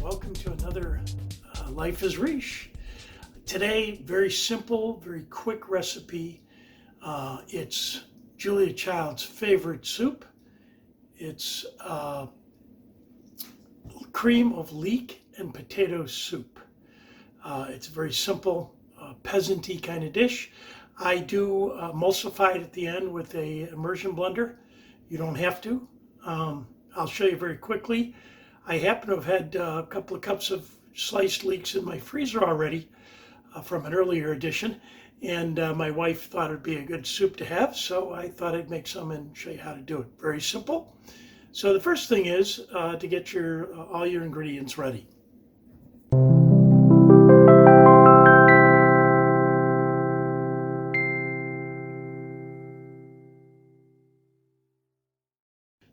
welcome to another Life is Riche. Today, very simple, very quick recipe. It's Julia Child's favorite soup. It's cream of leek and potato soup. It's a very simple, peasant-y kind of dish. I do emulsify it at the end with a immersion blender. You don't have to. I'll show you very quickly. I happen to have had a couple of cups of sliced leeks in my freezer already from an earlier edition, and my wife thought it'd be a good soup to have, so I thought I'd make some and show you how to do it. Very simple. So the first thing is to get all your ingredients ready.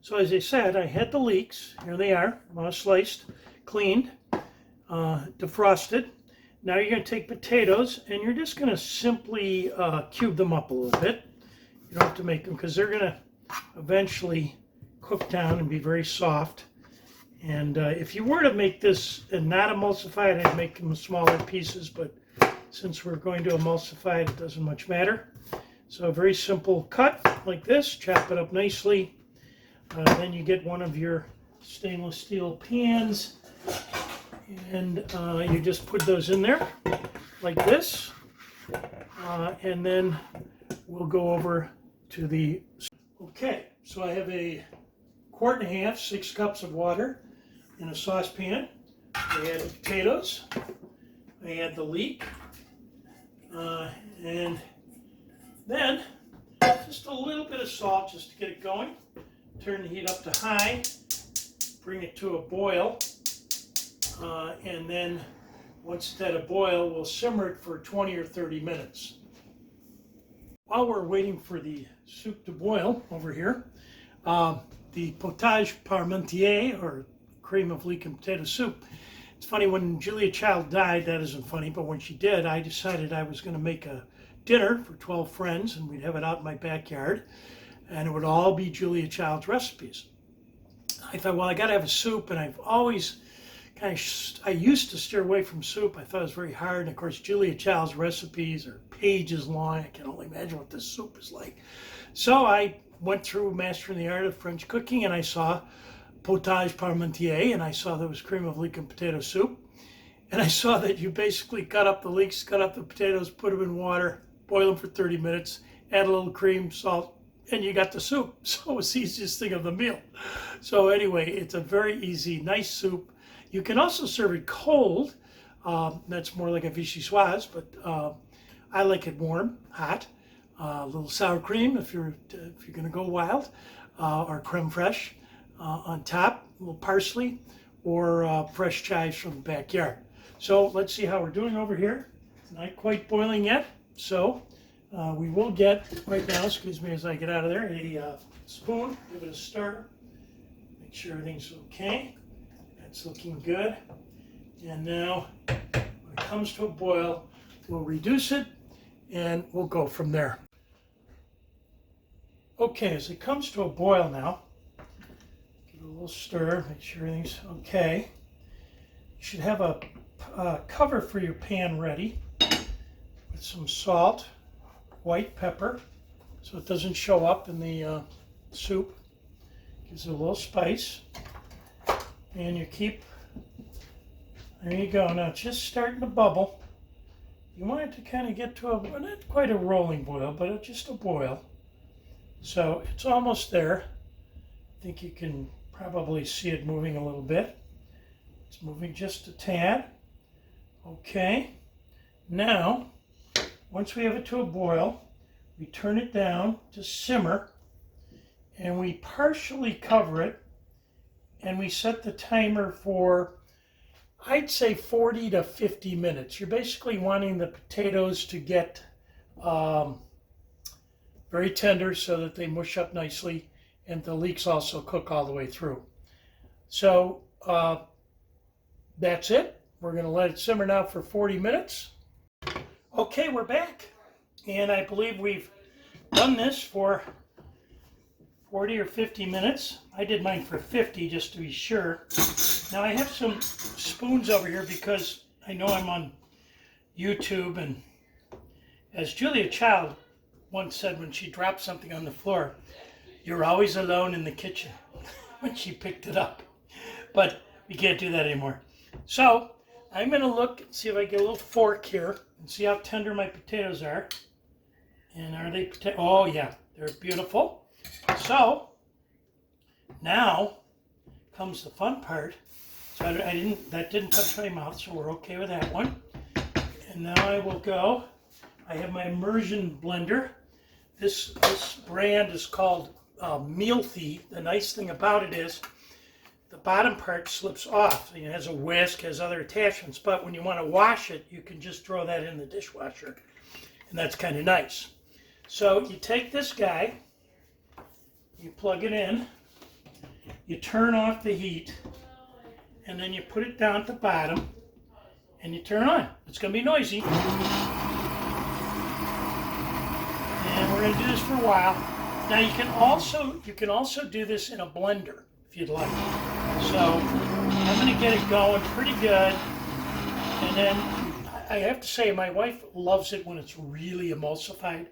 So as I said, I had the leeks. Here they are, sliced, cleaned, defrosted. Now you're going to take potatoes and you're just going to simply cube them up a little bit. You don't have to make them because they're going to eventually cook down and be very soft. And if you were to make this and not emulsify it, I'd make them smaller pieces, but since we're going to emulsify it, it doesn't much matter. So a very simple cut like this, chop it up nicely. Then you get one of your stainless steel pans and you just put those in there like this. And then we'll go over to the... Okay, so I have a 1.5 quart, 6 cups of water in a saucepan. I add the potatoes, I add the leek, and then just a little bit of salt just to get it going. Turn the heat up to high, bring it to a boil, and then once it's at a boil, we'll simmer it for 20 or 30 minutes. While we're waiting for the soup to boil over here, the potage parmentier, or cream of leek and potato soup. It's funny, when Julia Child died, that isn't funny, but when she did, I decided I was going to make a dinner for 12 friends, and we'd have it out in my backyard. And it would all be Julia Child's recipes. I thought, well, I got to have a soup, and I've always I used to steer away from soup. I thought it was very hard, and of course, Julia Child's recipes are pages long. I can only imagine what this soup is like. So I went through Mastering the Art of French Cooking, and I saw potage parmentier, and I saw there was cream of leek and potato soup. And I saw that you basically cut up the leeks, cut up the potatoes, put them in water, boil them for 30 minutes, add a little cream, salt, and you got the soup. So it was the easiest thing of the meal. So anyway, it's a very easy, nice soup. You can also serve it cold. That's more like a vichyssoise, but I like it warm, hot. A little sour cream if you're going to go wild, or creme fraiche on top, a little parsley, or fresh chives from the backyard. So let's see how we're doing over here. It's not quite boiling yet, so we will get, right now, excuse me as I get out of there, a spoon, give it a stir, make sure everything's okay. That's looking good. And now, when it comes to a boil, we'll reduce it and we'll go from there. Okay, as it comes to a boil now, give it a little stir, make sure everything's okay. You should have a cover for your pan ready with some salt, white pepper, so it doesn't show up in the soup. Gives it a little spice. And you keep, there you go. Now it's just starting to bubble. You want it to kind of get to not quite a rolling boil, but just a boil. So it's almost there. I think you can probably see it moving a little bit. It's moving just a tad. Okay. Now, once we have it to a boil, we turn it down to simmer, and we partially cover it, and we set the timer for, I'd say, 40 to 50 minutes. You're basically wanting the potatoes to get very tender so that they mush up nicely, and the leeks also cook all the way through. So that's it. We're going to let it simmer now for 40 minutes. Okay, we're back, and I believe we've done this for 40 or 50 minutes. I did mine for 50 just to be sure. Now I have some spoons over here because I know I'm on YouTube, and as Julia Child once said when she dropped something on the floor, "You're always alone in the kitchen," when she picked it up. But we can't do that anymore. So I'm going to look and see if I get a little fork here and see how tender my potatoes are. And are they oh yeah, they're beautiful. So now comes the fun part. So that didn't touch my mouth, so we're okay with that one. And now I will go. I have my immersion blender. This brand is called Mealthy. The nice thing about it is the bottom part slips off. It has a whisk, has other attachments, but when you want to wash it, you can just throw that in the dishwasher, and that's kind of nice. So you take this guy, you plug it in, you turn off the heat, and then you put it down at the bottom, and you turn it on. It's going to be noisy. And we're going to do this for a while. Now you can also do this in a blender if you'd like. So I'm going to get it going pretty good, and then I have to say my wife loves it when it's really emulsified.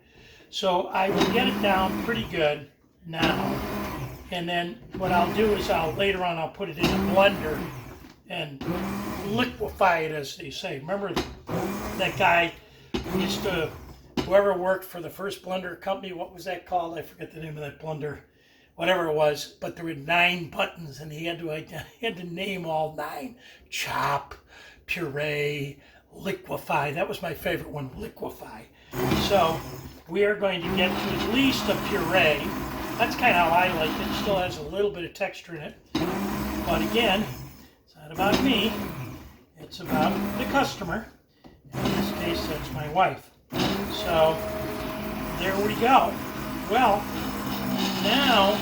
So I will get it down pretty good now, and then what I'll do is later on I'll put it in a blender and liquefy it, as they say. Remember that guy who used to, whoever worked for the first blender company, what was that called? I forget the name of that blender. Whatever it was, but there were 9 buttons, and he had to name all 9. Chop, puree, liquefy. That was my favorite one, liquefy. So we are going to get to at least a puree. That's kind of how I like it. It still has a little bit of texture in it. But again, it's not about me. It's about the customer. In this case, that's my wife. So there we go. Well, now,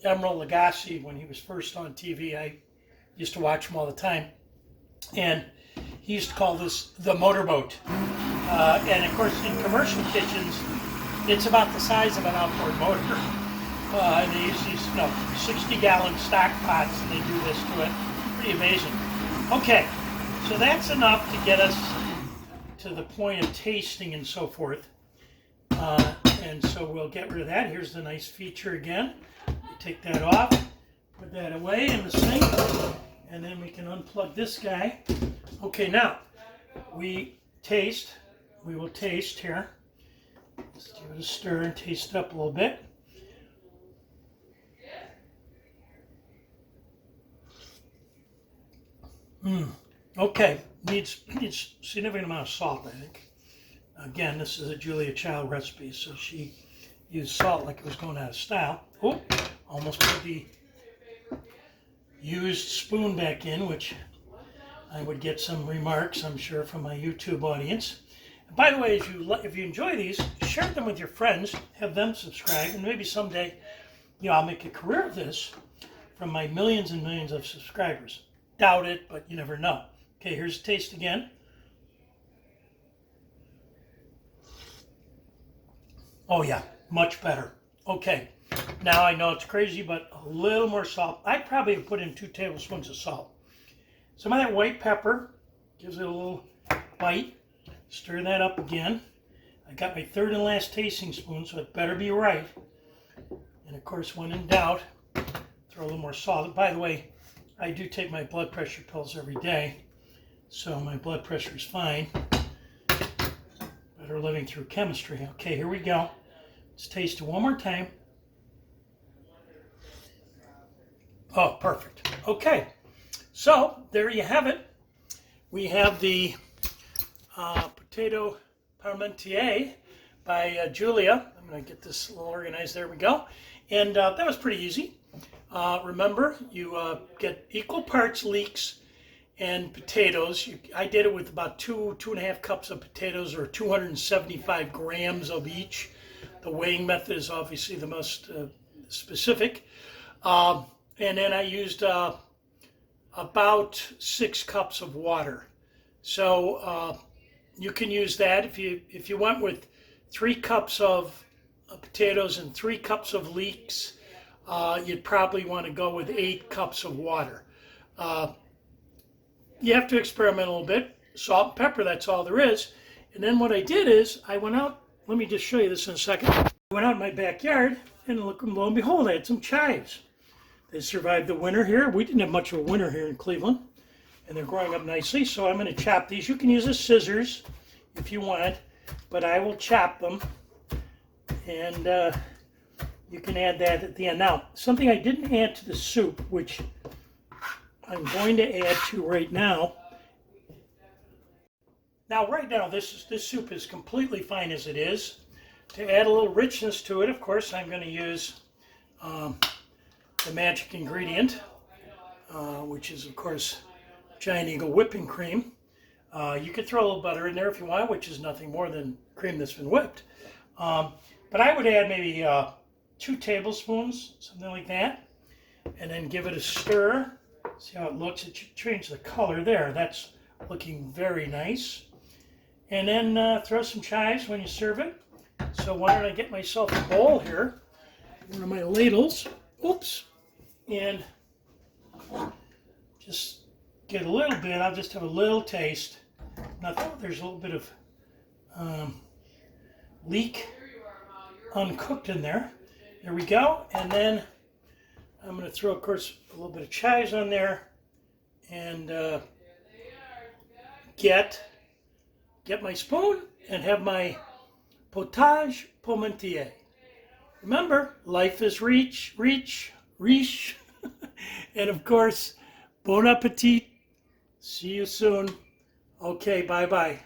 Emeril Lagasse, when he was first on TV, I used to watch him all the time, and he used to call this the motorboat. And of course, in commercial kitchens, it's about the size of an outboard motor. And they use these 60-gallon stock pots, and they do this to it. Pretty amazing. Okay, so that's enough to get us to the point of tasting and so forth. And so we'll get rid of that. Here's the nice feature again. You take that off, put that away in the sink, and then we can unplug this guy. Okay, now we will taste here. Let's give it a stir and taste it up a little bit. Okay, needs significant amount of salt, I think. Again, this is a Julia Child recipe, so she used salt like it was going out of style. Oh, almost put the used spoon back in, which I would get some remarks, I'm sure, from my YouTube audience. And by the way, if you enjoy these, share them with your friends, have them subscribe, and maybe someday, I'll make a career of this from my millions and millions of subscribers. Doubt it, but you never know. Okay, here's the taste again. Oh yeah, much better. Okay, now I know it's crazy, but a little more salt. I probably have put in 2 tablespoons of salt. Some of that white pepper gives it a little bite. Stir that up again. I got my 3rd and last tasting spoon, so it better be right. And of course, when in doubt, throw a little more salt. By the way, I do take my blood pressure pills every day, so my blood pressure is fine. Better living through chemistry. Okay, here we go. Let's taste it one more time. Oh, perfect. Okay, so there you have it. We have the potato parmentier by Julia. I'm going to get this a little organized. There we go. And that was pretty easy. Remember, you get equal parts leeks and potatoes. I did it with about 2.5 cups of potatoes, or 275 grams of each. The weighing method is obviously the most specific. And then I used about 6 cups of water. So you can use that if you went with 3 cups of potatoes and 3 cups of leeks. you'd probably want to go with 8 cups of water. You have to experiment a little bit. Salt and pepper, that's all there is. And then what I did is I went out, let me just show you this in a second. I went out in my backyard and look, lo and behold, I had some chives. They survived the winter here. We didn't have much of a winter here in Cleveland, and they're growing up nicely. So I'm going to chop these. You can use a scissors if you want, but I will chop them, and you can add that at the end. Now, something I didn't add to the soup, which I'm going to add to right now. Now, right now, this soup is completely fine as it is. To add a little richness to it, of course, I'm going to use the magic ingredient, which is, of course, Giant Eagle whipping cream. You could throw a little butter in there if you want, which is nothing more than cream that's been whipped. But I would add maybe 2 tablespoons, something like that, and then give it a stir. See how it looks? It should change the color there. That's looking very nice. And then throw some chives when you serve it. So why don't I get myself a bowl here, one of my ladles. Oops. And just get a little bit. I'll just have a little taste. Nothing. There's a little bit of leek uncooked in there. There we go. And then I'm going to throw, of course, a little bit of chives on there, and get my spoon and have my potage pommentier. Remember, life is riche. And of course, bon appetit. See you soon. Okay, bye-bye.